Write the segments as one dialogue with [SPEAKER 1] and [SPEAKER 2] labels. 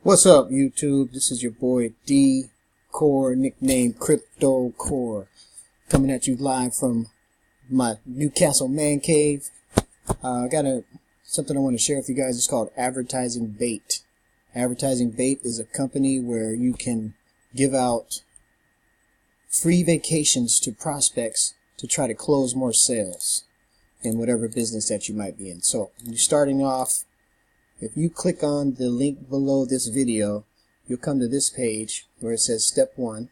[SPEAKER 1] What's up, YouTube? This is your boy D Core, nicknamed Crypto Core, coming at you live from my Newcastle man cave. I got something I want to share with you guys. It's called Advertising Bait. Advertising Bait is a company where you can give out free vacations to prospects to try to close more sales in whatever business that you might be in. So when you're starting off, if you click on the link below this video, you'll come to this page where it says Step 1,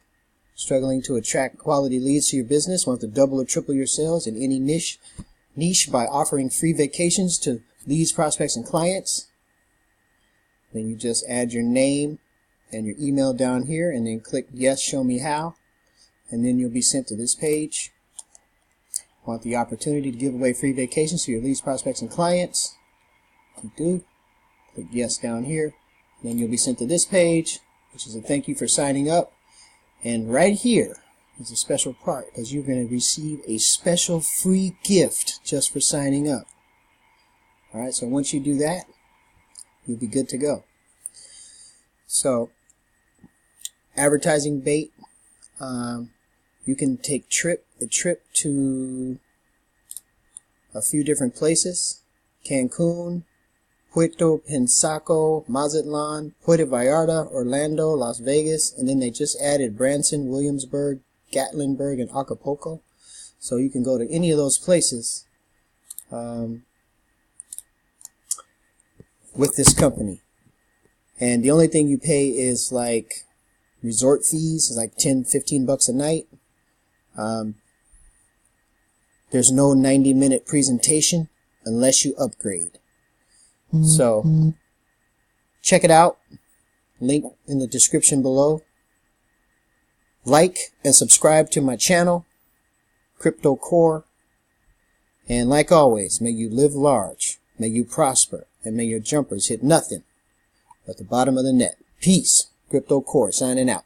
[SPEAKER 1] struggling to attract quality leads to your business, want to double or triple your sales in any niche by offering free vacations to leads, prospects, and clients. Then you just add your name and your email down here and then click Yes, Show Me How, and then you'll be sent to this page. Want the opportunity to give away free vacations to your leads, prospects, and clients? You do. Click Yes down here. Then you'll be sent to this page, which is a thank you for signing up. And right here is a special part, because you're going to receive a special free gift just for signing up. Alright, so once you do that, you'll be good to go. So, Advertising Bait, you can take a trip to a few different places: Cancun, Puerto Pensaco, Mazatlan, Puerto Vallarta, Orlando, Las Vegas, and then they just added Branson, Williamsburg, Gatlinburg, and Acapulco. So you can go to any of those places with this company. And the only thing you pay is like resort fees, like 10-15 bucks a night. There's no 90-minute presentation unless you upgrade. So, check it out. Link in the description below. Like and subscribe to my channel, Crypto Core. And like always, may you live large, may you prosper, and may your jumpers hit nothing but the bottom of the net. Peace. Crypto Core signing out.